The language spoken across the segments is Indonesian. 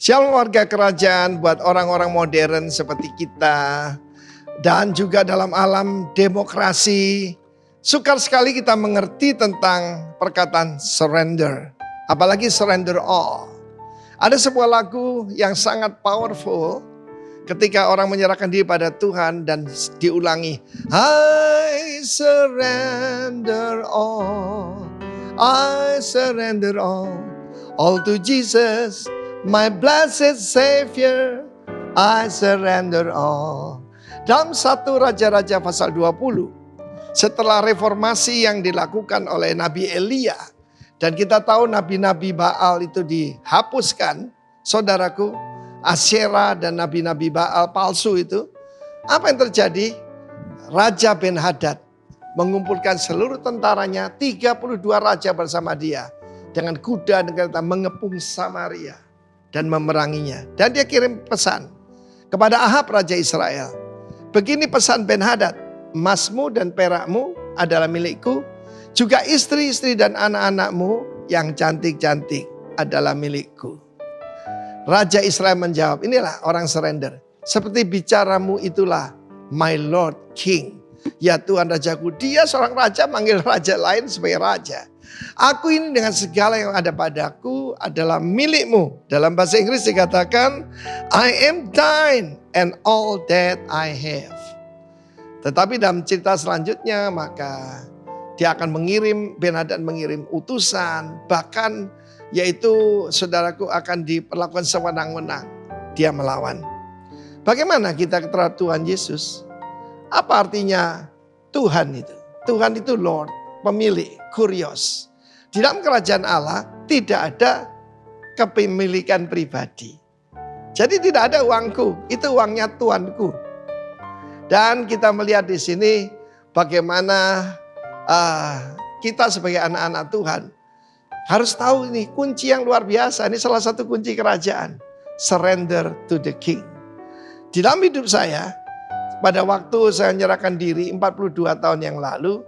Shalom warga kerajaan buat orang-orang modern seperti kita. Dan juga dalam alam demokrasi. Sukar sekali kita mengerti tentang perkataan surrender. Apalagi surrender all. Ada sebuah lagu yang sangat powerful. Ketika orang menyerahkan diri pada Tuhan dan diulangi. I surrender all. I surrender all. All to Jesus. My blessed Savior, I surrender all. Dalam 1 Raja-Raja pasal 20, setelah reformasi yang dilakukan oleh Nabi Elia, dan kita tahu nabi-nabi Baal itu dihapuskan, saudaraku, Asyera dan nabi-nabi Baal palsu itu, apa yang terjadi? Raja Ben-Hadad mengumpulkan seluruh tentaranya, 32 raja bersama dia, dengan kuda dan kereta mengepung Samaria. Dan memeranginya. Dan dia kirim pesan kepada Ahab Raja Israel. Begini pesan Ben-Hadad. Emasmu dan perakmu adalah milikku. Juga istri-istri dan anak-anakmu yang cantik-cantik adalah milikku. Raja Israel menjawab, inilah orang surrender. Seperti bicaramu itulah my Lord King. Ya Tuhan Rajaku. Dia seorang raja manggil raja lain sebagai raja. Aku ini dengan segala yang ada padaku adalah milikmu. Dalam bahasa Inggris dikatakan, I am thine and all that I have. Tetapi dalam cerita selanjutnya maka dia akan mengirim, Ben-Hadad mengirim utusan. Bahkan yaitu saudaraku akan diperlakukan sewenang-wenang. Dia melawan. Bagaimana kita terhadap Tuhan Yesus? Apa artinya Tuhan itu? Tuhan itu Lord, pemilik, kurios. Di dalam kerajaan Allah tidak ada kepemilikan pribadi. Jadi tidak ada uangku, itu uangnya Tuanku. Dan kita melihat di sini bagaimana kita sebagai anak-anak Tuhan harus tahu ini kunci yang luar biasa. Ini salah satu kunci kerajaan. Surrender to the King. Di dalam hidup saya, pada waktu saya menyerahkan diri 42 tahun yang lalu,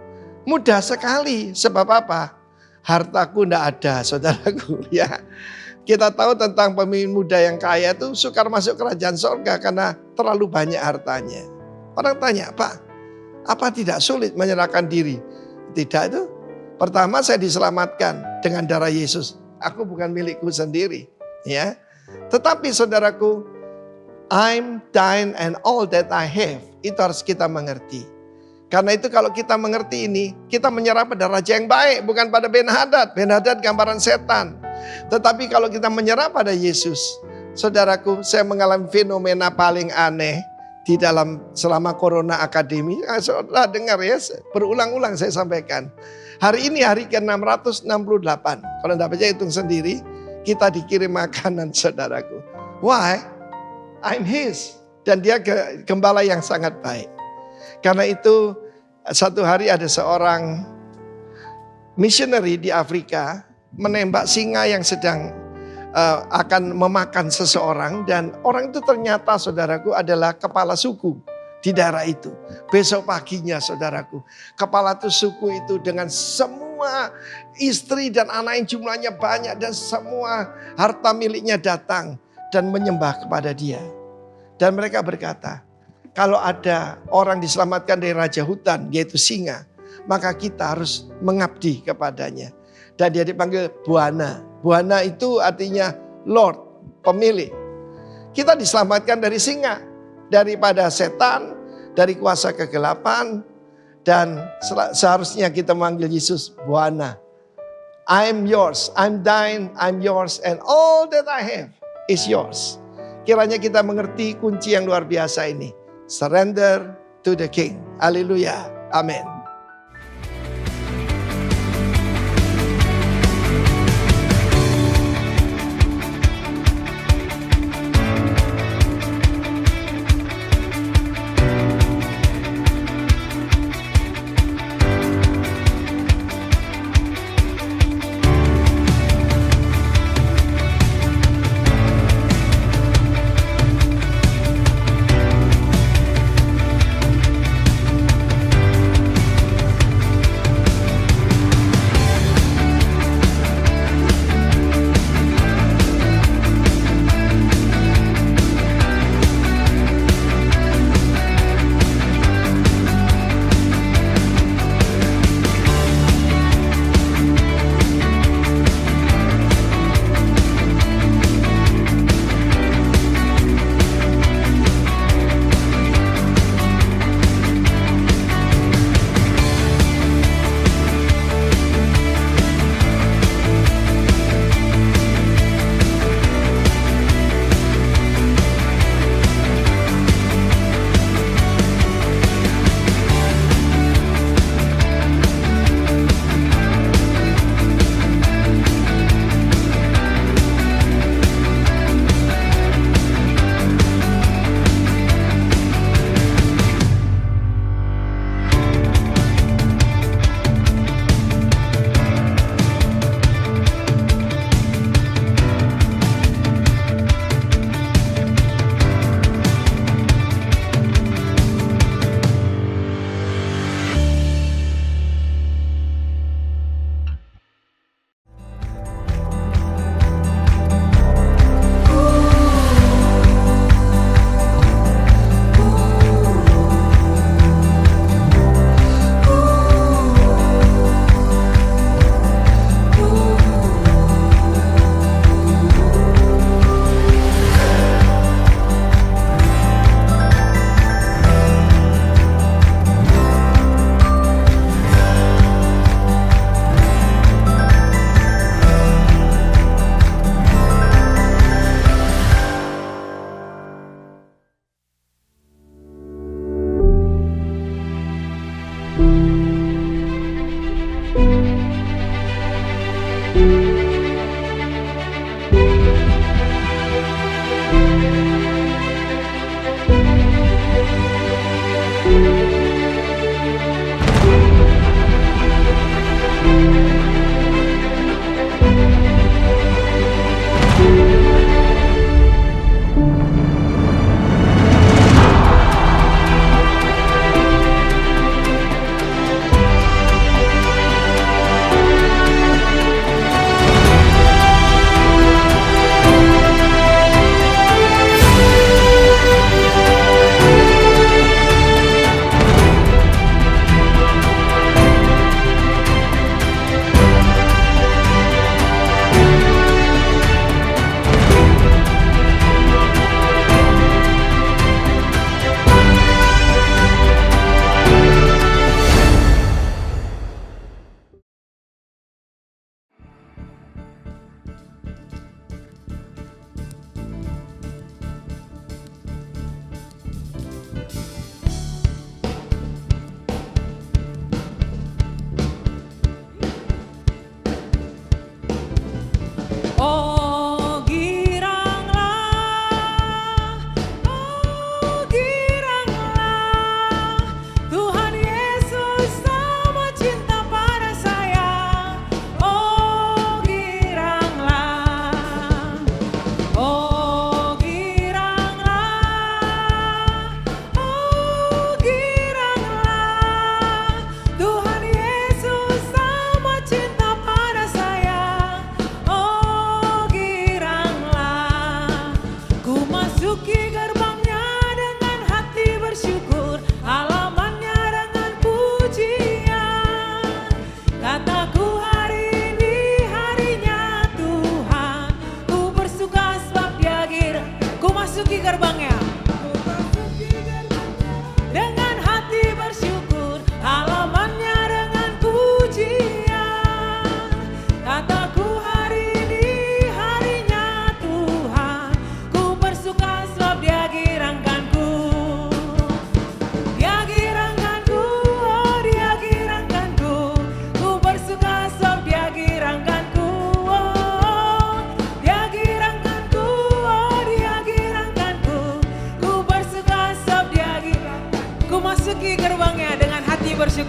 mudah sekali. Sebab apa? Hartaku tidak ada, saudaraku. Ya, kita tahu tentang pemimpin muda yang kaya itu sukar masuk kerajaan sorga karena terlalu banyak hartanya. Orang tanya, Pak, apa tidak sulit menyerahkan diri? Tidak itu. Pertama saya diselamatkan dengan darah Yesus. Aku bukan milikku sendiri. Ya, tetapi saudaraku, I'm thine and all that I have. Itu harus kita mengerti. Karena itu kalau kita mengerti ini, kita menyerah pada raja yang baik, bukan pada Ben-Hadad. Ben-Hadad gambaran setan. Tetapi kalau kita menyerah pada Yesus, saudaraku, saya mengalami fenomena paling aneh di dalam selama Corona Academy. Saudara dengar ya, berulang-ulang saya sampaikan. Hari ini hari ke-668. Kalau tidak percaya hitung sendiri, kita dikirim makanan, saudaraku. Why? I'm his. Dan dia gembala yang sangat baik. Karena itu satu hari ada seorang missionary di Afrika menembak singa yang sedang akan memakan seseorang. Dan orang itu ternyata saudaraku adalah kepala suku di daerah itu. Besok paginya saudaraku, kepala itu suku itu dengan semua istri dan anak yang jumlahnya banyak. Dan semua harta miliknya datang dan menyembah kepada dia. Dan mereka berkata, kalau ada orang diselamatkan dari raja hutan, yaitu singa, maka kita harus mengabdi kepadanya. Dan dia dipanggil Buana. Buana itu artinya Lord, pemilik. Kita diselamatkan dari singa, daripada setan, dari kuasa kegelapan. Dan seharusnya kita memanggil Yesus Buana. I'm yours, I'm thine, I'm yours, and all that I have is yours. Kiranya kita mengerti kunci yang luar biasa ini. Surrender to the King. Haleluya. Amin.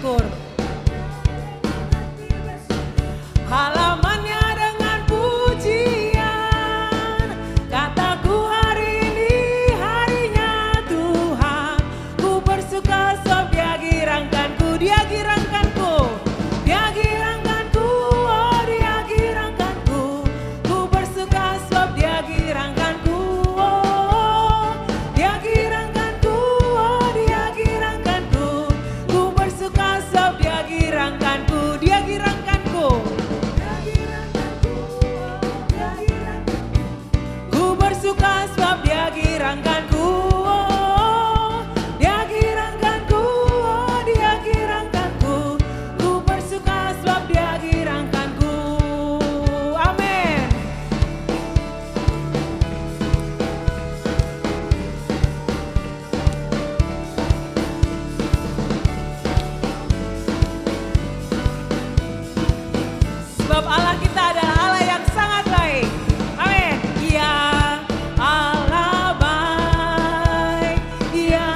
bersyukur. Halamannya dengan pujian, kataku hari ini harinya Tuhan. Ku bersuka sebab Dia girangkanku, Dia girangkanku, Dia girangkanku, oh Dia girangkanku. Ku bersuka sebab Dia girangkanku, oh Dia girangkanku, oh Dia girangkanku. Ku bersuka sebab Dia girangkanku, Dia girangkanku. Ku bersuka sebab Dia girangkanku, oh Dia girangkanku, oh Dia girangkanku. Ku bersuka sebab Dia girangkanku. Amin. Sebab Allah kita adalah Allah yang sangat baik. Amin. Ya Allah baik, Ya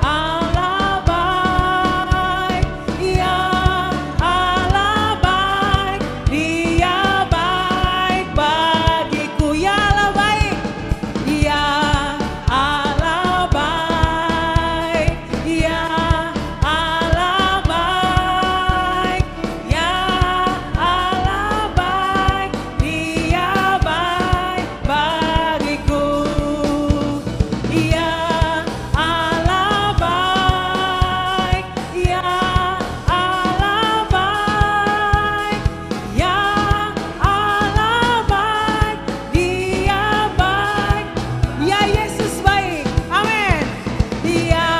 Allah baik, Ya Allah baik, Dia baik bagiku. Ya Allah baik, Ya Allah baik, Ya Allah baik, Ya Allah baik, Dia baik bagiku. Ya Allah baik, Ya Allah baik, Ya Allah baik, Dia baik. Ya Yesus baik. Amin. Ya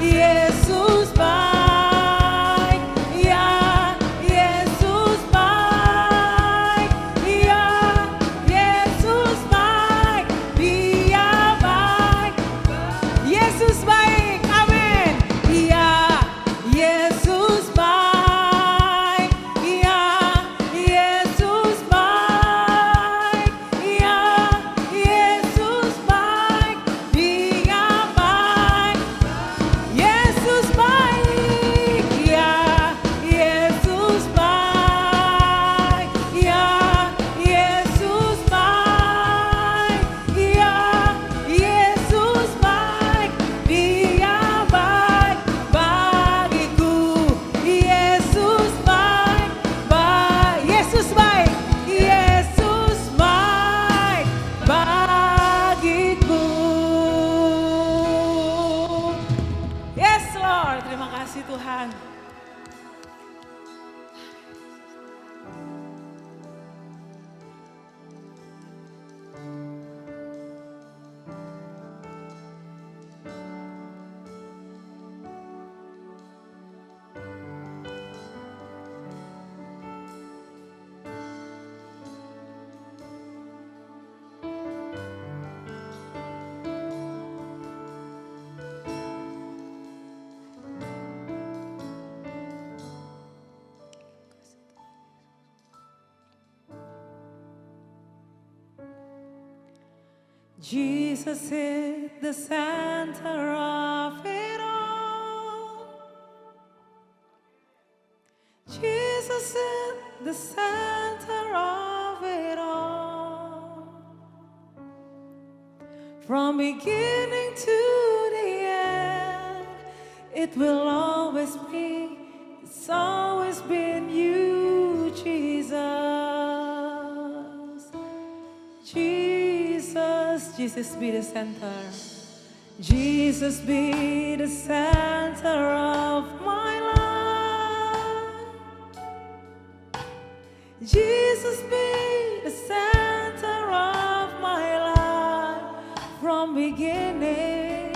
Yesus baik, Ya Yesus baik, Ya Yesus baik, Dia baik. Yesus baik. Amin. Ya Yesus baik, Ya Yesus baik, Ya Yesus baik, Dia baik. Yesus baik, Ya Yesus baik, Ya Yesus baik, Ya Yesus baik, Dia baik bagiku. Yesus baik, Yesus baik, Yesus baik bagiku. Yes Lord, terima kasih Tuhan. Jesus is the center of it all. Jesus is the center of it all. From beginning to the end, it will always be, it's always been you, Jesus. Jesus be the center. Jesus be the center of my life. Jesus be the center of my life. From beginning,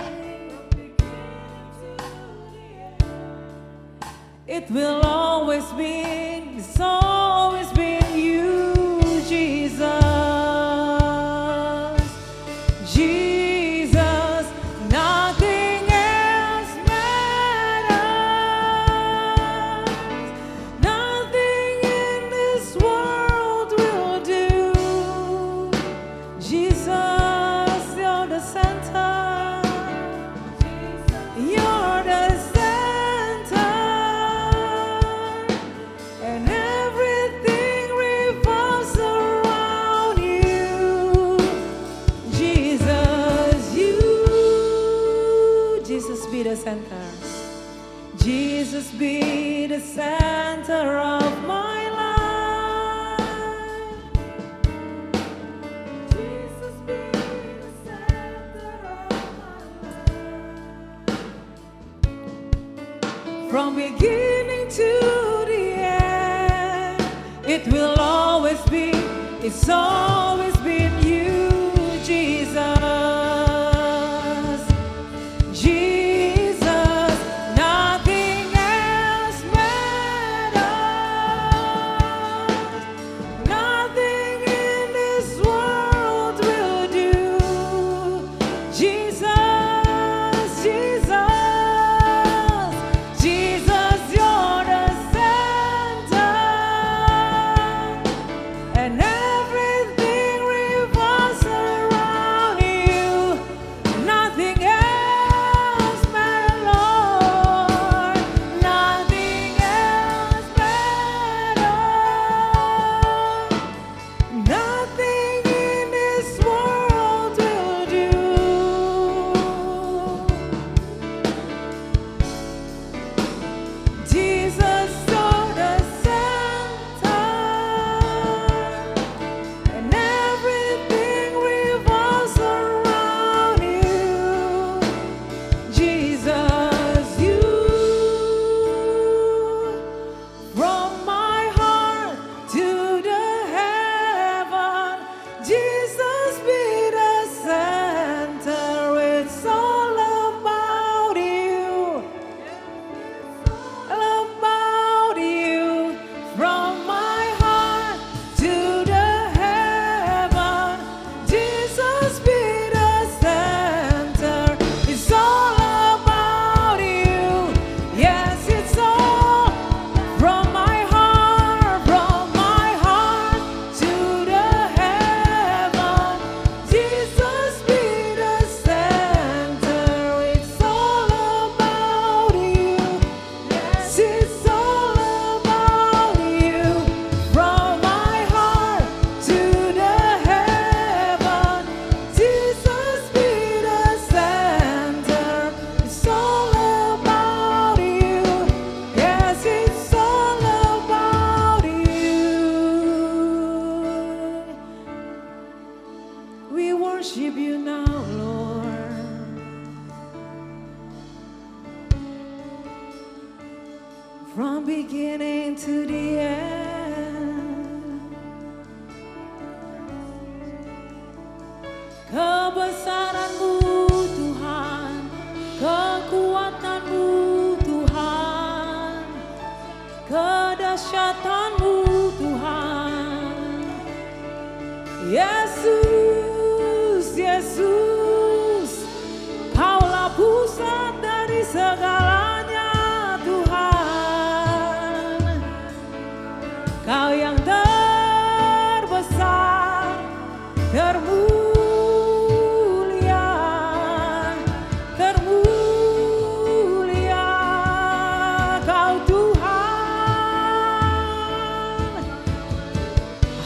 it will always be, it's always been you, Jesus. Jesus, nothing else matters. Nothing in this world will do. Jesus, you're the center. You're the center. be the center of my life. Jesus be the center of my life. From beginning to the end, it will always be, it's always been you, Jesus. Jesus, nothing else matters. Nothing in this world will do. Jesus, Jesus, Jesus, you're the center, and everything revolves around you. Nothing else matters, Lord. Nothing else matters. Nothing in this world will do. Jesus, you're the center, and everything revolves around you. Jesus, you. From my heart to the heaven, Jesus be the center. It's all about you. All about you. From my heart to the heaven, Jesus be the center. It's all about you. Yes, it's all from my heart to the heaven. Jesus be the center. It's all about you. Yes, it's all about you. From my heart to the heaven. Jesus be the center. It's all about you. Yes, it's all about you. We worship you now, Lord. From beginning to the end, kebesaran-Mu Tuhan, kekuatan-Mu Tuhan, kedahsyatan-Mu Tuhan. Yesus, Yesus, Kaulah pusat dari segalanya, Tuhan. Kau yang terbesar, termulia, termulia. Kau Tuhan.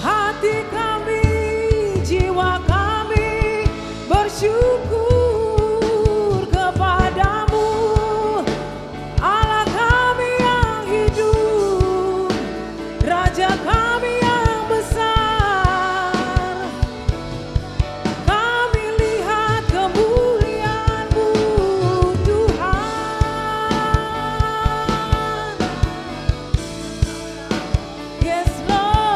Hati kami, jiwa kami bersyukur kepadamu, Allah kami yang hidup, Raja kami yang besar. Kami lihat kemuliaan-Mu, Tuhan. Yes, Lord.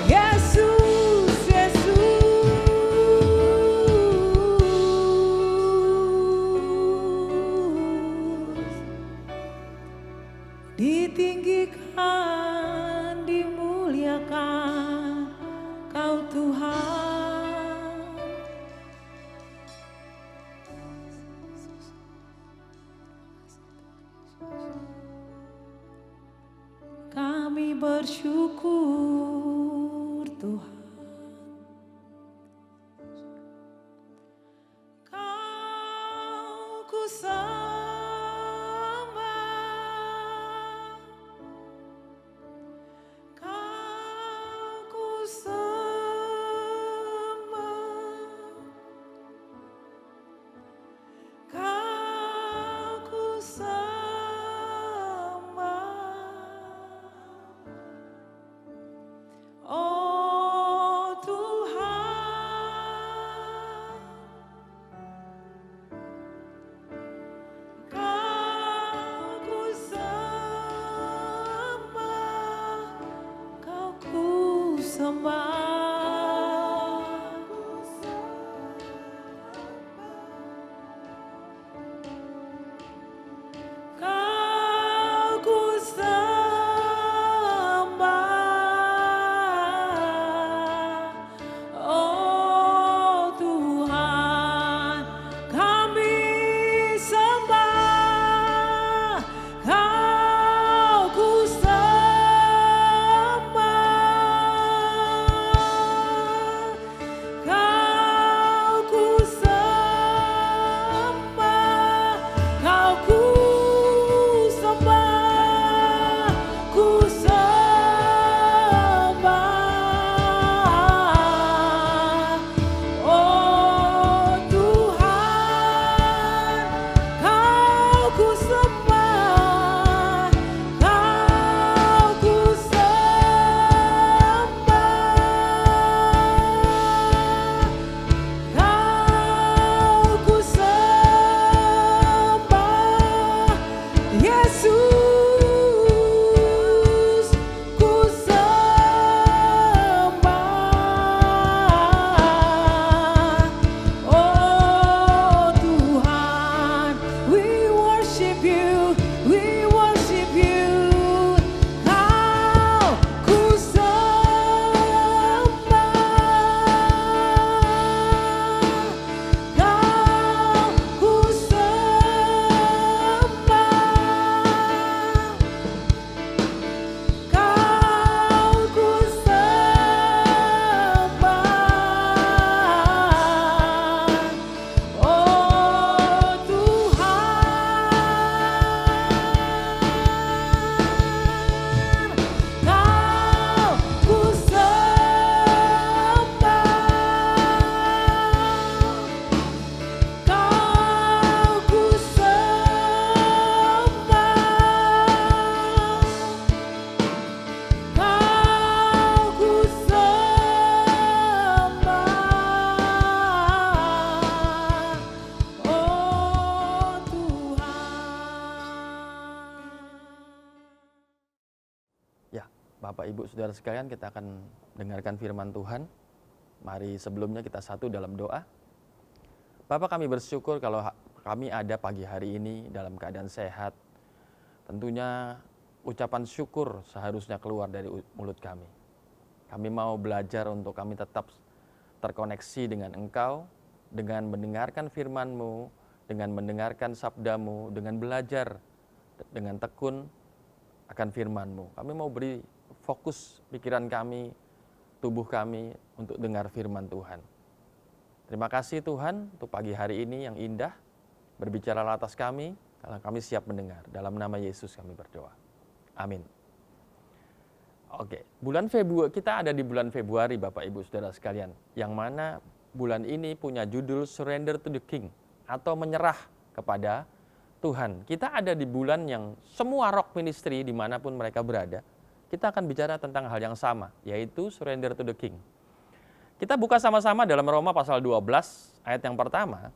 Yesus, Yesus. Ditinggikan, dimuliakan Kau Tuhan. Kami bersyukur Tuhan. Kau ku sembah, Kau ku sembah, Kau Bapak, Ibu, Saudara sekalian, kita akan dengarkan firman Tuhan. Mari sebelumnya kita satu dalam doa. Bapak, kami bersyukur kalau kami ada pagi hari ini dalam keadaan sehat. Tentunya ucapan syukur seharusnya keluar dari mulut kami. Kami mau belajar untuk kami tetap terkoneksi dengan Engkau, dengan mendengarkan firman-Mu, dengan mendengarkan sabda-Mu, dengan belajar dengan tekun akan firman-Mu. Kami mau beri fokus pikiran kami, tubuh kami untuk dengar firman Tuhan. Terima kasih Tuhan untuk pagi hari ini yang indah, berbicara atas kami, kalau kami siap mendengar. Dalam nama Yesus kami berdoa. Amin. Oke, kita ada di bulan Februari Bapak Ibu Saudara sekalian, yang mana bulan ini punya judul Surrender to the King, atau menyerah kepada Tuhan. Kita ada di bulan yang semua rock ministry dimanapun mereka berada, kita akan bicara tentang hal yang sama, yaitu Surrender to the King. Kita buka sama-sama dalam Roma pasal 12 ayat yang pertama.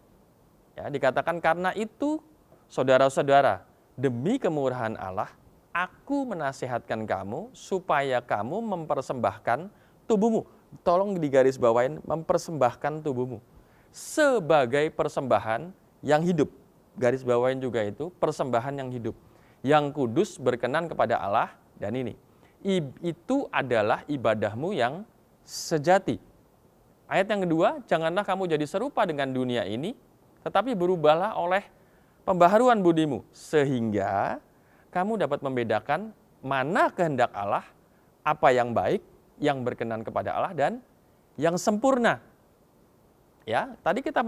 Ya, dikatakan, karena itu saudara-saudara, demi kemurahan Allah, aku menasihatkan kamu supaya kamu mempersembahkan tubuhmu. Tolong digarisbawain, mempersembahkan tubuhmu sebagai persembahan yang hidup. Garis bawain juga itu, persembahan yang hidup, yang kudus, berkenan kepada Allah. Dan ini, itu adalah ibadahmu yang sejati. Ayat yang kedua, janganlah kamu jadi serupa dengan dunia ini, tetapi berubahlah oleh pembaharuan budimu, sehingga kamu dapat membedakan mana kehendak Allah, apa yang baik, yang berkenan kepada Allah, dan yang sempurna. Ya, tadi kita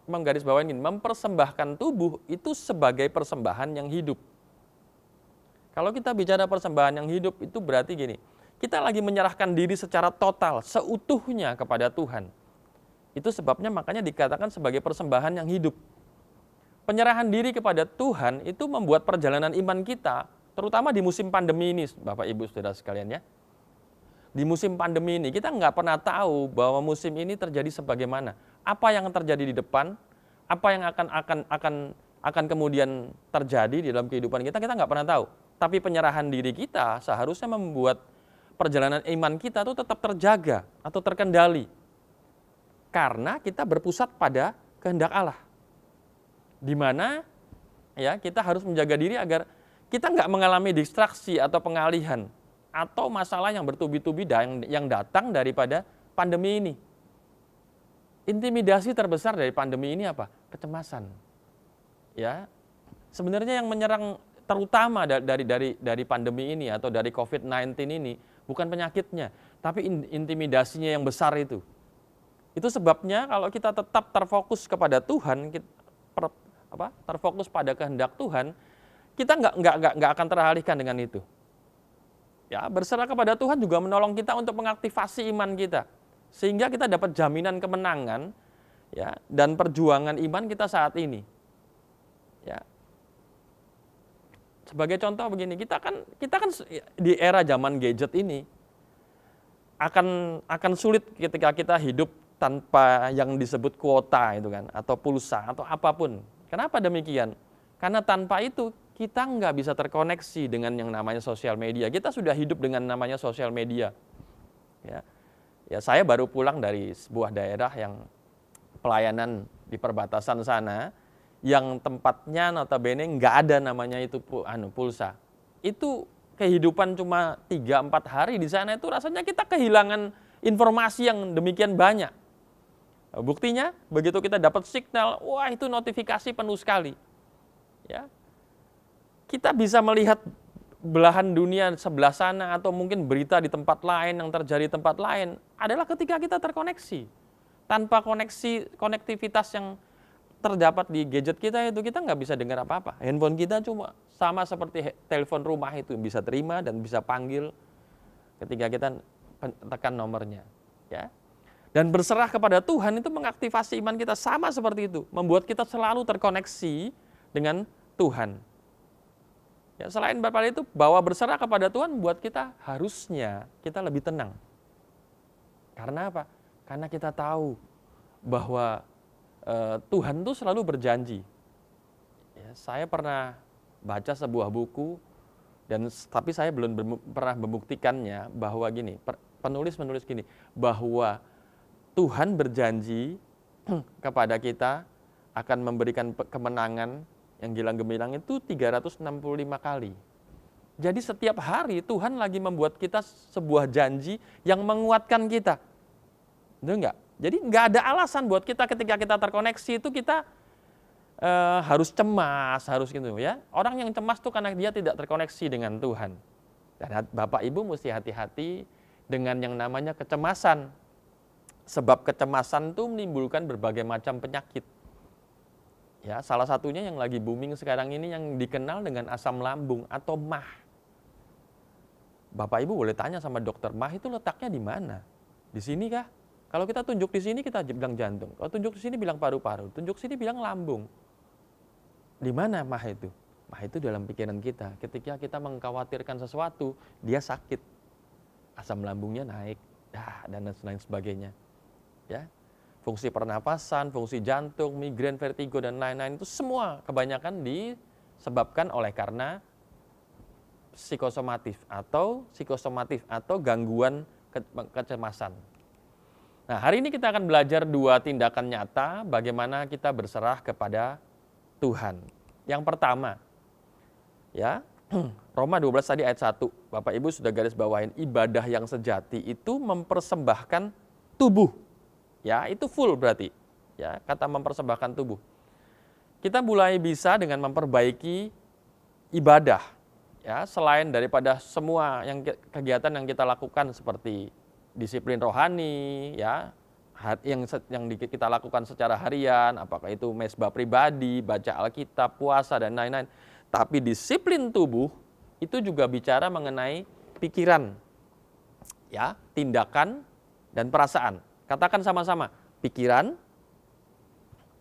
menggarisbawahi, mempersembahkan tubuh itu sebagai persembahan yang hidup. Kalau kita bicara persembahan yang hidup, itu berarti gini, kita lagi menyerahkan diri secara total, seutuhnya kepada Tuhan. Itu sebabnya makanya dikatakan sebagai persembahan yang hidup. Penyerahan diri kepada Tuhan itu membuat perjalanan iman kita, terutama di musim pandemi ini, Bapak Ibu Saudara sekalian ya. Di musim pandemi ini kita nggak pernah tahu bahwa musim ini terjadi sebagaimana. Apa yang terjadi di depan, apa yang akan kemudian terjadi di dalam kehidupan kita nggak pernah tahu. Tapi penyerahan diri kita seharusnya membuat perjalanan iman kita itu tetap terjaga atau terkendali. Karena kita berpusat pada kehendak Allah. Di mana ya kita harus menjaga diri agar kita nggak mengalami distraksi atau pengalihan atau masalah yang bertubi-tubi yang datang daripada pandemi ini. Intimidasi terbesar dari pandemi ini apa? Kecemasan. Ya, sebenarnya yang menyerang terutama dari pandemi ini atau dari COVID-19 ini bukan penyakitnya, tapi intimidasinya yang besar itu. Itu sebabnya kalau kita tetap terfokus kepada Tuhan, terfokus pada kehendak Tuhan, kita nggak akan teralihkan dengan itu. Ya, berserah kepada Tuhan juga menolong kita untuk mengaktifasi iman kita, sehingga kita dapat jaminan kemenangan, ya, dan perjuangan iman kita saat ini. Ya. Sebagai contoh begini, kita kan di era zaman gadget ini akan sulit ketika kita hidup tanpa yang disebut kuota itu kan, atau pulsa atau apapun. Kenapa demikian? Karena tanpa itu kita nggak bisa terkoneksi dengan yang namanya sosial media. Kita sudah hidup dengan namanya sosial media. Ya, saya baru pulang dari sebuah daerah yang pelayanan di perbatasan sana, yang tempatnya notabene nggak ada namanya itu pulsa. Itu kehidupan cuma 3-4 hari di sana, itu rasanya kita kehilangan informasi yang demikian banyak. Buktinya begitu kita dapat signal, wah itu notifikasi penuh sekali. Ya. Kita bisa melihat belahan dunia sebelah sana atau mungkin berita di tempat lain yang terjadi di tempat lain adalah ketika kita terkoneksi. Tanpa konektivitas yang terdapat di gadget kita itu kita nggak bisa dengar apa-apa. Handphone kita cuma sama seperti telepon rumah itu, bisa terima dan bisa panggil ketika kita tekan nomornya. Ya. Dan berserah kepada Tuhan itu mengaktifasi iman kita sama seperti itu, membuat kita selalu terkoneksi dengan Tuhan. Ya, selain Bapak itu, bahwa berserah kepada Tuhan buat kita harusnya kita lebih tenang. Karena apa? Karena kita tahu bahwa Tuhan itu selalu berjanji. Ya, saya pernah baca sebuah buku Tapi saya belum pernah membuktikannya bahwa gini, penulis gini, bahwa Tuhan berjanji kepada kita akan memberikan kemenangan yang gilang gemilang itu 365 kali. Jadi setiap hari Tuhan lagi membuat kita sebuah janji yang menguatkan kita. Betul enggak? Jadi enggak ada alasan buat kita ketika kita terkoneksi itu kita harus cemas, harus gitu ya. Orang yang cemas tuh karena dia tidak terkoneksi dengan Tuhan. Dan Bapak Ibu mesti hati-hati dengan yang namanya kecemasan. Sebab kecemasan itu menimbulkan berbagai macam penyakit. Ya, salah satunya yang lagi booming sekarang ini yang dikenal dengan asam lambung atau MAH. Bapak Ibu boleh tanya sama dokter, MAH itu letaknya di mana? Di sini kah? Kalau kita tunjuk di sini kita bilang jantung. Kalau tunjuk di sini bilang paru-paru, tunjuk sini bilang lambung. Di mana MAH itu? MAH itu dalam pikiran kita. Ketika kita mengkhawatirkan sesuatu, dia sakit. Asam lambungnya naik, dan lain sebagainya. Ya. Fungsi pernapasan, fungsi jantung, migrain, vertigo, dan lain-lain itu semua kebanyakan disebabkan oleh karena psikosomatif atau gangguan kecemasan. Nah, hari ini kita akan belajar 2 tindakan nyata bagaimana kita berserah kepada Tuhan. Yang pertama, ya, Roma 12 tadi ayat 1, Bapak Ibu sudah garis bawahin, ibadah yang sejati itu mempersembahkan tubuh. Ya, itu full berarti. Ya, kata mempersembahkan tubuh. Kita mulai bisa dengan memperbaiki ibadah. Ya, selain daripada semua kegiatan yang kita lakukan seperti disiplin rohani, ya, yang kita lakukan secara harian, apakah itu mesbah pribadi, baca Alkitab, puasa dan lain-lain. Tapi disiplin tubuh itu juga bicara mengenai pikiran, ya, tindakan dan perasaan. Katakan sama-sama, pikiran,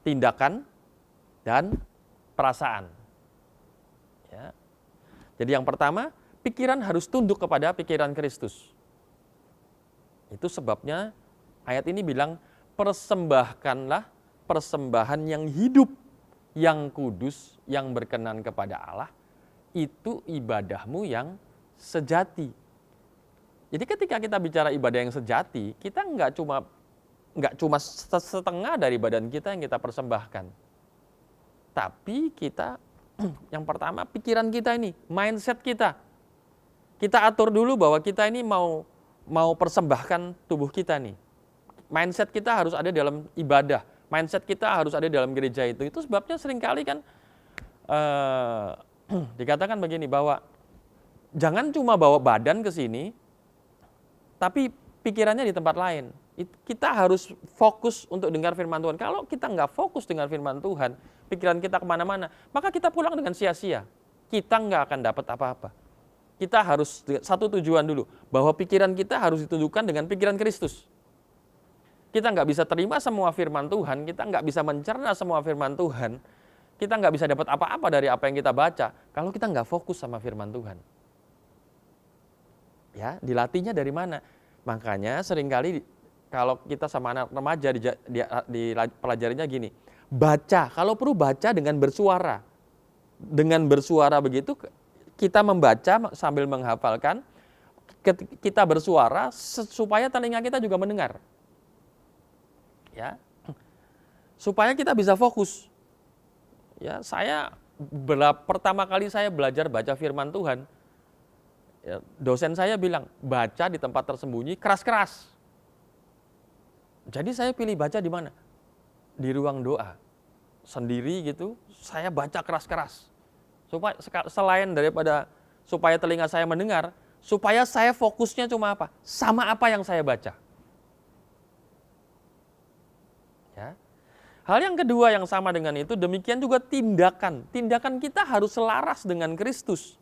tindakan dan perasaan. Ya. Jadi yang pertama, pikiran harus tunduk kepada pikiran Kristus. Itu sebabnya ayat ini bilang, persembahkanlah persembahan yang hidup, yang kudus, yang berkenan kepada Allah, itu ibadahmu yang sejati. Jadi ketika kita bicara ibadah yang sejati, kita nggak cuma setengah dari badan kita yang kita persembahkan. Tapi kita, yang pertama pikiran kita ini, mindset kita. Kita atur dulu bahwa kita ini mau persembahkan tubuh kita nih. Mindset kita harus ada dalam ibadah. Mindset kita harus ada dalam gereja itu. Itu sebabnya seringkali kan dikatakan begini, bahwa jangan cuma bawa badan ke sini, tapi pikirannya di tempat lain. Kita harus fokus untuk dengar firman Tuhan. Kalau kita nggak fokus dengar firman Tuhan, pikiran kita kemana-mana, maka kita pulang dengan sia-sia. Kita nggak akan dapat apa-apa. Kita harus satu tujuan dulu, bahwa pikiran kita harus ditundukkan dengan pikiran Kristus. Kita nggak bisa terima semua firman Tuhan, kita nggak bisa mencerna semua firman Tuhan, kita nggak bisa dapat apa-apa dari apa yang kita baca, kalau kita nggak fokus sama firman Tuhan. Ya, dilatihnya dari mana? Makanya seringkali kalau kita sama anak remaja dipelajarinya gini, baca, kalau perlu baca dengan bersuara. Dengan bersuara begitu, kita membaca sambil menghafalkan, kita bersuara supaya telinga kita juga mendengar. Ya, supaya kita bisa fokus. Ya, pertama kali saya belajar baca firman Tuhan, ya, dosen saya bilang, baca di tempat tersembunyi, keras-keras. Jadi saya pilih baca di mana? Di ruang doa. Sendiri gitu, saya baca keras-keras. Supaya selain daripada supaya telinga saya mendengar, supaya saya fokusnya cuma apa? Sama apa yang saya baca. Ya. Hal yang kedua yang sama dengan itu, demikian juga tindakan. Tindakan kita harus selaras dengan Kristus.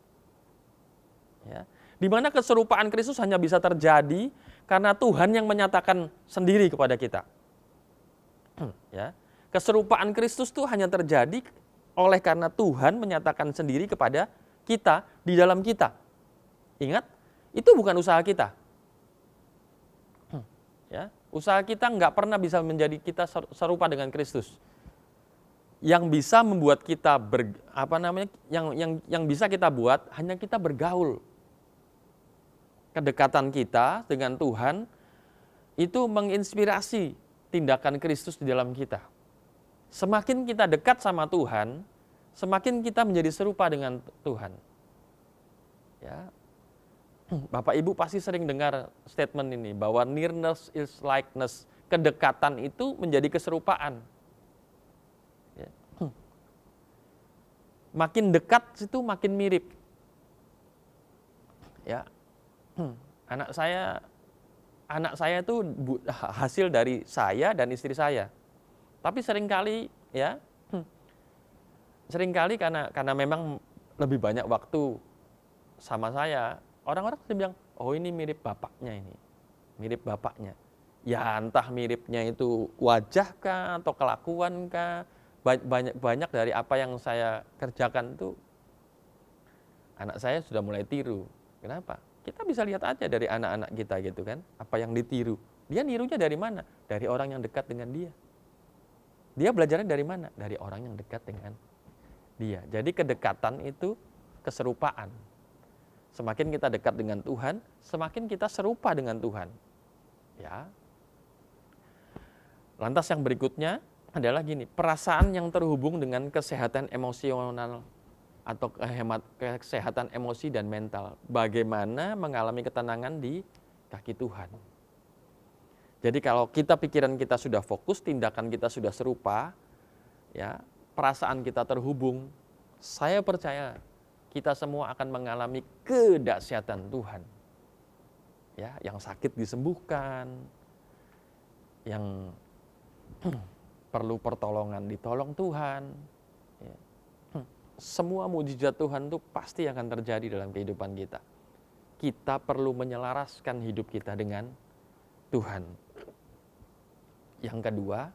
Ya. Di mana keserupaan Kristus hanya bisa terjadi karena Tuhan yang menyatakan sendiri kepada kita. Ya. Keserupaan Kristus itu hanya terjadi oleh karena Tuhan menyatakan sendiri kepada kita, di dalam kita. Ingat, itu bukan usaha kita. Ya, usaha kita nggak pernah bisa menjadi kita serupa dengan Kristus. yang bisa membuat kita yang bisa kita buat hanya kita bergaul. Kedekatan kita dengan Tuhan itu menginspirasi tindakan Kristus di dalam kita. Semakin kita dekat sama Tuhan, semakin kita menjadi serupa dengan Tuhan. Ya. Bapak Ibu pasti sering dengar statement ini bahwa nearness is likeness. Kedekatan itu menjadi keserupaan. Ya. Makin dekat itu makin mirip. Ya. Anak saya itu hasil dari saya dan istri saya. Tapi seringkali karena memang lebih banyak waktu sama saya, orang-orang bilang, oh ini mirip bapaknya ini. Mirip bapaknya. Ya entah miripnya itu wajah kah atau kelakuan kah, banyak dari apa yang saya kerjakan itu anak saya sudah mulai tiru. Kenapa? Kita bisa lihat aja dari anak-anak kita gitu kan, apa yang ditiru. Dia nirunya dari mana? Dari orang yang dekat dengan dia. Dia belajarnya dari mana? Dari orang yang dekat dengan dia. Jadi kedekatan itu keserupaan. Semakin kita dekat dengan Tuhan, semakin kita serupa dengan Tuhan. Ya. Lantas yang berikutnya adalah gini, perasaan yang terhubung dengan kesehatan emosional atau kesehatan emosi dan mental. Bagaimana mengalami ketenangan di kaki Tuhan. Jadi kalau pikiran kita sudah fokus, tindakan kita sudah serupa, ya, perasaan kita terhubung, saya percaya kita semua akan mengalami kedahsyatan Tuhan. Ya, yang sakit disembuhkan, yang perlu pertolongan ditolong Tuhan. Ya. Semua mujizat Tuhan itu pasti akan terjadi dalam kehidupan kita. Kita perlu menyelaraskan hidup kita dengan Tuhan. Yang kedua,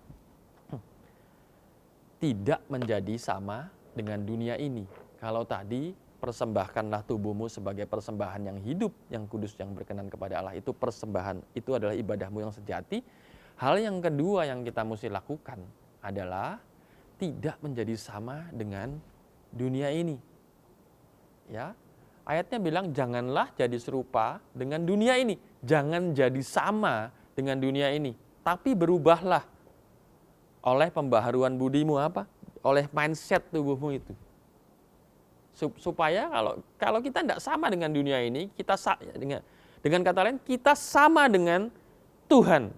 tidak menjadi sama dengan dunia ini. Kalau tadi persembahkanlah tubuhmu sebagai persembahan yang hidup, yang kudus, yang berkenan kepada Allah. Itu persembahan, itu adalah ibadahmu yang sejati. Hal yang kedua yang kita mesti lakukan adalah tidak menjadi sama dengan dunia ini. Ya. Ayatnya bilang janganlah jadi serupa dengan dunia ini. Jangan jadi sama dengan dunia ini, tapi berubahlah oleh pembaharuan budimu apa? Oleh mindset tubuhmu itu. Supaya kalau kita tidak sama dengan dunia ini, dengan kata lain kita sama dengan Tuhan.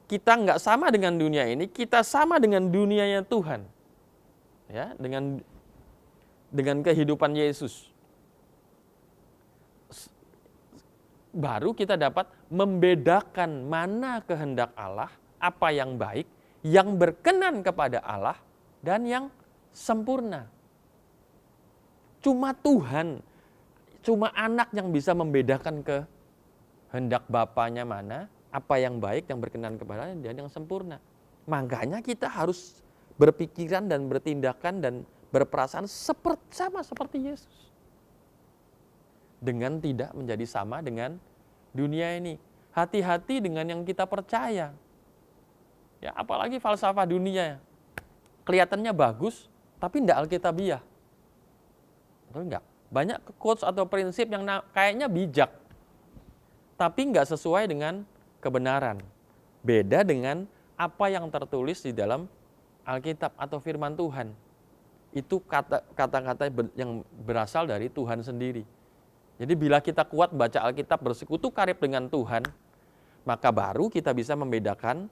Kita nggak sama dengan dunia ini, kita sama dengan dunianya Tuhan. Ya, dengan kehidupan Yesus. Baru kita dapat membedakan mana kehendak Allah, apa yang baik, yang berkenan kepada Allah, dan yang sempurna. Cuma Tuhan, cuma anak yang bisa membedakan kehendak Bapanya mana, apa yang baik, yang berkenan kepada Allah, dan yang sempurna. Makanya kita harus berpikiran dan bertindakan dan berperasaan sama seperti Yesus. Dengan tidak menjadi sama dengan dunia ini. Hati-hati dengan yang kita percaya. Ya, apalagi falsafah dunia. Kelihatannya bagus, tapi tidak alkitabiah. Betul enggak? Banyak quotes atau prinsip yang kayaknya bijak, tapi enggak sesuai dengan kebenaran. Beda dengan apa yang tertulis di dalam Alkitab atau firman Tuhan. Itu kata-kata yang berasal dari Tuhan sendiri. Jadi bila kita kuat baca Alkitab, bersekutu karib dengan Tuhan, maka baru kita bisa membedakan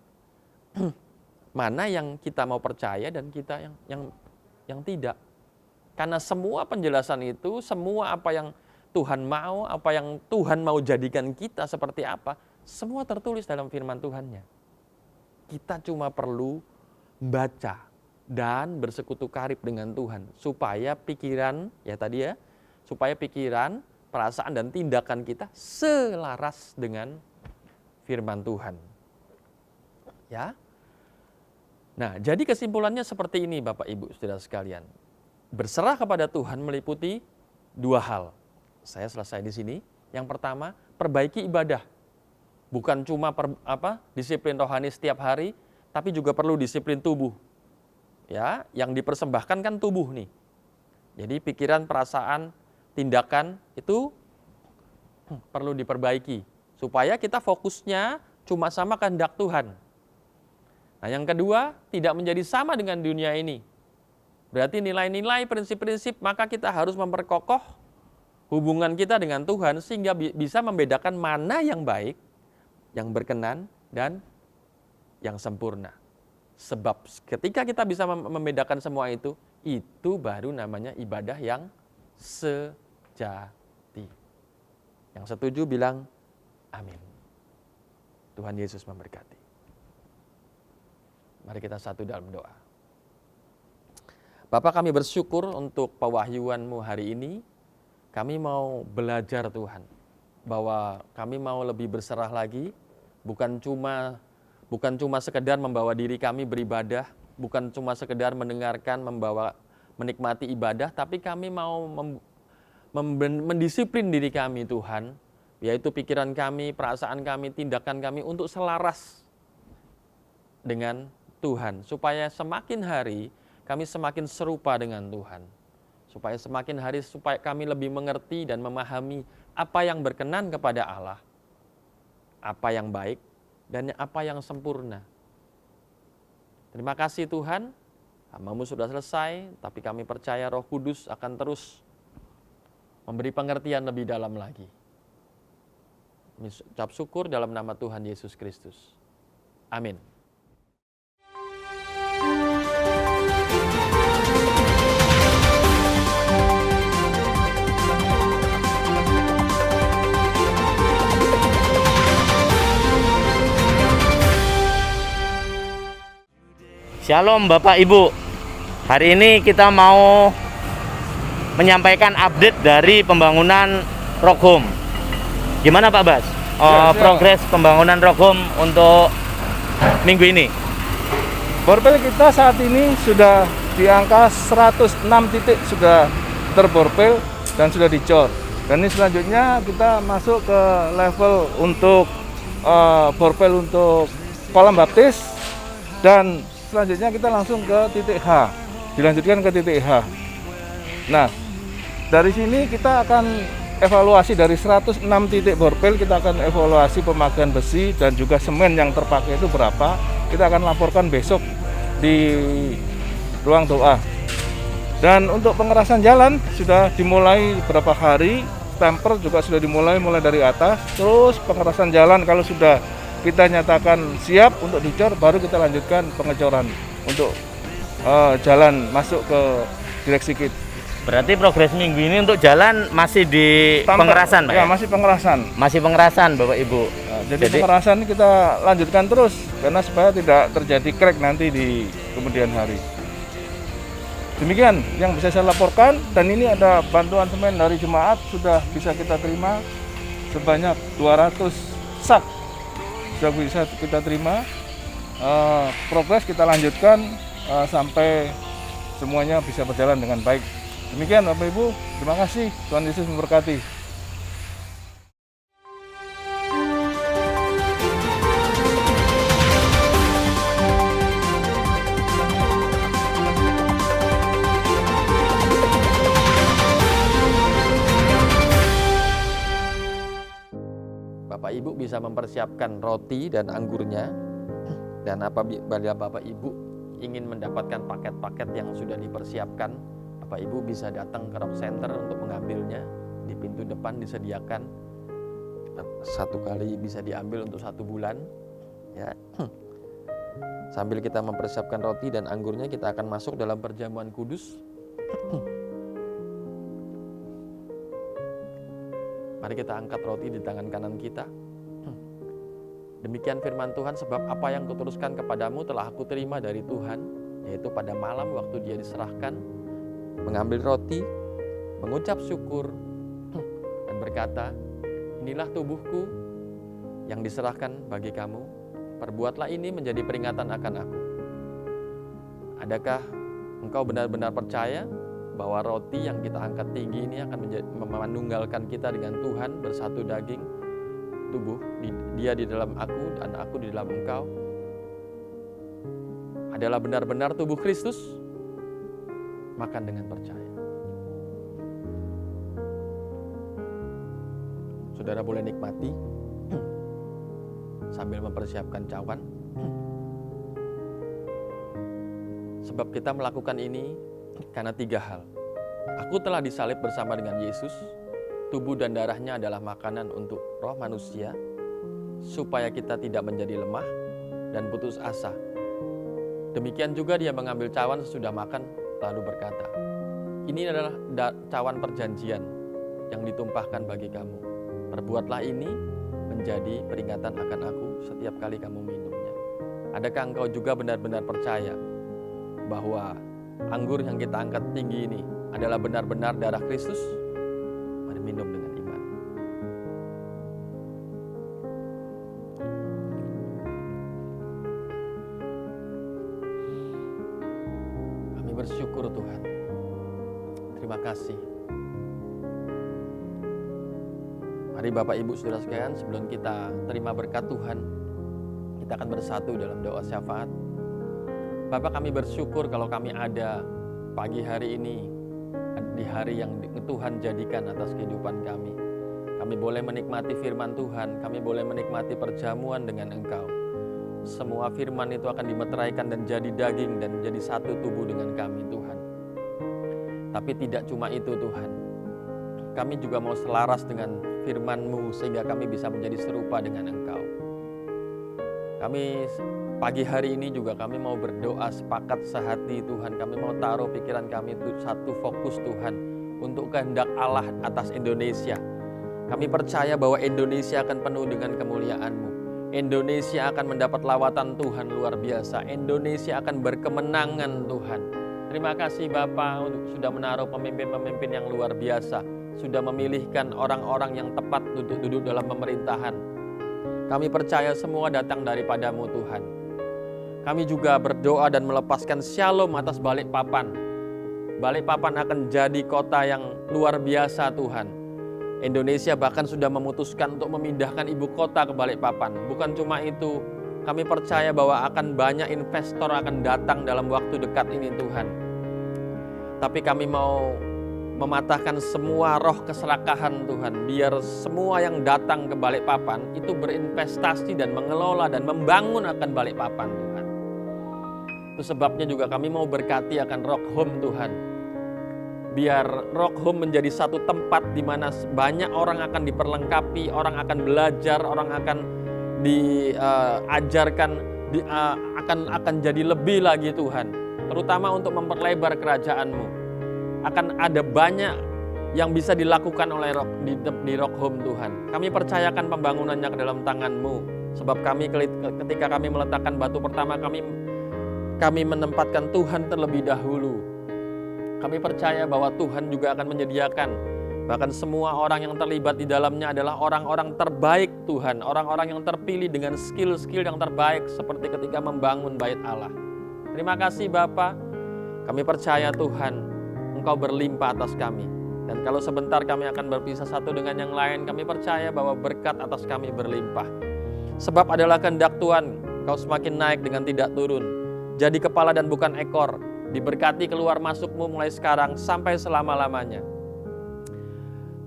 mana yang kita mau percaya dan kita yang tidak. Karena semua penjelasan itu, semua apa yang Tuhan mau, apa yang Tuhan mau jadikan kita seperti apa, semua tertulis dalam firman Tuhannya. Kita cuma perlu membaca dan bersekutu karib dengan Tuhan supaya pikiran, supaya pikiran, perasaan dan tindakan kita selaras dengan firman Tuhan. Ya. Nah, jadi kesimpulannya seperti ini Bapak Ibu Saudara sekalian. Berserah kepada Tuhan meliputi dua hal. Saya selesai di sini. Yang pertama, perbaiki ibadah. Bukan cuma disiplin rohani setiap hari, tapi juga perlu disiplin tubuh. ya, yang dipersembahkan kan tubuh nih. Jadi pikiran, perasaan, tindakan itu perlu diperbaiki supaya kita fokusnya cuma sama kehendak Tuhan. Nah, yang kedua, tidak menjadi sama dengan dunia ini. Berarti nilai-nilai, prinsip-prinsip, maka kita harus memperkokoh hubungan kita dengan Tuhan sehingga bisa membedakan mana yang baik, yang berkenan, dan yang sempurna. Sebab ketika kita bisa membedakan semua itu baru namanya ibadah yang sejati. Yang setuju bilang amin. Tuhan Yesus memberkati. Mari kita satu dalam doa. Bapak, kami bersyukur untuk pewahyuan-Mu hari ini. Kami mau belajar Tuhan, bahwa kami mau lebih berserah lagi, bukan cuma sekedar membawa diri kami beribadah, bukan cuma sekedar mendengarkan, menikmati ibadah, tapi kami mau mendisiplin diri kami Tuhan, yaitu pikiran kami, perasaan kami, tindakan kami untuk selaras dengan Tuhan, supaya semakin hari kami semakin serupa dengan Tuhan. Supaya semakin hari supaya kami lebih mengerti dan memahami apa yang berkenan kepada Allah, apa yang baik, dan apa yang sempurna. Terima kasih Tuhan, hamba-Mu sudah selesai, tapi kami percaya Roh Kudus akan terus memberi pengertian lebih dalam lagi. Ucap syukur dalam nama Tuhan Yesus Kristus. Amin. Shalom Bapak Ibu. Hari ini kita mau menyampaikan update dari pembangunan Rock Home. Gimana Pak Bas? Progres pembangunan Rock Home untuk minggu ini. Borpel kita saat ini sudah di angka 106 titik sudah terborpel dan sudah dicor. Dan ini selanjutnya kita masuk ke level untuk borpel untuk kolam baptis, dan selanjutnya kita langsung ke titik H, dilanjutkan ke titik H. Nah, dari sini kita akan evaluasi dari 106 titik borpel, kita akan evaluasi pemakaian besi dan juga semen yang terpakai itu berapa. Kita akan laporkan besok di ruang doa. Dan untuk pengerasan jalan sudah dimulai beberapa hari, stamper juga sudah dimulai dari atas. Terus pengerasan jalan kalau sudah kita nyatakan siap untuk dicor, baru kita lanjutkan pengecoran untuk jalan masuk ke direksi kit. Berarti progres minggu ini untuk jalan masih di pengerasan Pak ya? Ya? Masih pengerasan. Masih pengerasan Bapak Ibu. Nah, jadi pengerasan kita lanjutkan terus karena supaya tidak terjadi crack nanti di kemudian hari. Demikian yang bisa saya laporkan, dan ini ada bantuan semen dari jemaat sudah bisa kita terima sebanyak 200 sak. Sudah bisa kita terima. Progres kita lanjutkan sampai semuanya bisa berjalan dengan baik. Demikian Bapak Ibu, terima kasih. Tuhan Yesus memberkati. Bapak Ibu bisa mempersiapkan roti dan anggurnya, dan apabila Bapak Ibu ingin mendapatkan paket-paket yang sudah dipersiapkan, Bapak Ibu bisa datang ke Rock Center untuk mengambilnya. Di pintu depan disediakan, satu kali bisa diambil untuk 1 bulan ya. Sambil kita mempersiapkan roti dan anggurnya, kita akan masuk dalam perjamuan kudus. Mari kita angkat roti di tangan kanan kita. Demikian firman Tuhan, sebab apa yang kuteruskan kepadamu telah aku terima dari Tuhan, yaitu pada malam waktu dia diserahkan, mengambil roti, mengucap syukur, dan berkata, inilah tubuhku yang diserahkan bagi kamu, perbuatlah ini menjadi peringatan akan aku. Adakah engkau benar-benar percaya bahwa roti yang kita angkat tinggi ini akan menunggalkan kita dengan Tuhan, bersatu daging tubuh, dia di dalam aku dan aku di dalam engkau? adalah benar-benar tubuh Kristus, makan dengan percaya. Saudara boleh nikmati sambil mempersiapkan cawan. Sebab kita melakukan ini karena 3 hal. Aku telah disalib bersama dengan Yesus, tubuh dan darahnya adalah makanan untuk roh manusia, supaya kita tidak menjadi lemah dan putus asa. Demikian juga dia mengambil cawan sesudah makan, lalu berkata, ini adalah cawan perjanjian yang ditumpahkan bagi kamu. Perbuatlah ini menjadi peringatan akan aku setiap kali kamu minumnya. Adakah engkau juga benar-benar percaya bahwa anggur yang kita angkat tinggi ini adalah benar-benar darah Kristus? Mari minum dengan iman. Kami bersyukur Tuhan. Terima kasih. Mari Bapak Ibu Saudara sekalian, sebelum kita terima berkat Tuhan, kita akan bersatu dalam doa syafaat. Bapak, kami bersyukur kalau kami ada pagi hari ini, di hari yang Tuhan jadikan atas kehidupan kami. Kami boleh menikmati firman Tuhan, kami boleh menikmati perjamuan dengan Engkau. Semua firman itu akan dimeteraikan dan jadi daging dan jadi satu tubuh dengan kami Tuhan. Tapi tidak cuma itu Tuhan, kami juga mau selaras dengan firman-Mu sehingga kami bisa menjadi serupa dengan Engkau. Kami pagi hari ini juga kami mau berdoa sepakat sehati Tuhan. Kami mau taruh pikiran kami itu satu fokus Tuhan untuk kehendak Allah atas Indonesia. Kami percaya bahwa Indonesia akan penuh dengan kemuliaan-Mu. Indonesia akan mendapat lawatan Tuhan luar biasa. Indonesia akan berkemenangan Tuhan. Terima kasih Bapa untuk sudah menaruh pemimpin-pemimpin yang luar biasa. Sudah memilihkan orang-orang yang tepat duduk dalam pemerintahan. Kami percaya semua datang daripada-Mu Tuhan. Kami juga berdoa dan melepaskan shalom atas Balikpapan. Balikpapan akan jadi kota yang luar biasa Tuhan. Indonesia bahkan sudah memutuskan untuk memindahkan ibu kota ke Balikpapan. Bukan cuma itu, kami percaya bahwa akan banyak investor akan datang dalam waktu dekat ini Tuhan. Tapi kami mau mematahkan semua roh keserakahan Tuhan, biar semua yang datang ke Balikpapan itu berinvestasi dan mengelola dan membangun akan Balikpapan Tuhan. Itu sebabnya juga kami mau berkati akan Rock Home Tuhan. Biar Rock Home menjadi satu tempat di mana banyak orang akan diperlengkapi, orang akan belajar, orang akan diajarkan, akan jadi lebih lagi Tuhan. Terutama untuk memperlebar kerajaan-Mu. Akan ada banyak yang bisa dilakukan oleh di Rock Home Tuhan. Kami percayakan pembangunannya ke dalam tangan-Mu. Sebab kami ketika kami meletakkan batu pertama, kami menempatkan Tuhan terlebih dahulu. Kami percaya bahwa Tuhan juga akan menyediakan. Bahkan semua orang yang terlibat di dalamnya adalah orang-orang terbaik Tuhan. Orang-orang yang terpilih dengan skill-skill yang terbaik seperti ketika membangun bait Allah. Terima kasih Bapa. Kami percaya Tuhan, Engkau berlimpah atas kami. Dan kalau sebentar kami akan berpisah satu dengan yang lain, kami percaya bahwa berkat atas kami berlimpah. Sebab adalah kehendak Tuhan, Kau semakin naik dengan tidak turun. Jadi kepala dan bukan ekor. Diberkati keluar masuk-Mu mulai sekarang sampai selama-lamanya.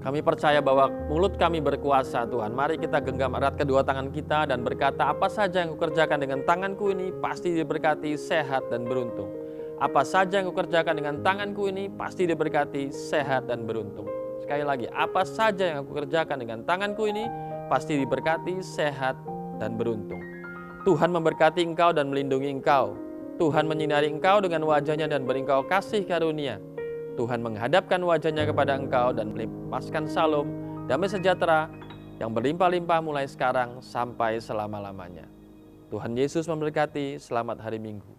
Kami percaya bahwa mulut kami berkuasa Tuhan. Mari kita genggam erat kedua tangan kita dan berkata, apa saja yang Kukerjakan dengan tanganku ini pasti diberkati, sehat dan beruntung. Apa saja yang Kukerjakan dengan tanganku ini pasti diberkati, sehat dan beruntung. Sekali lagi, apa saja yang Kukerjakan dengan tanganku ini pasti diberkati, sehat dan beruntung. Tuhan memberkati engkau dan melindungi engkau. Tuhan menyinari engkau dengan wajahnya dan beri engkau kasih karunia. Tuhan menghadapkan wajahnya kepada engkau dan melepaskan shalom, damai sejahtera yang berlimpah-limpah mulai sekarang sampai selama-lamanya. Tuhan Yesus memberkati. Selamat hari Minggu.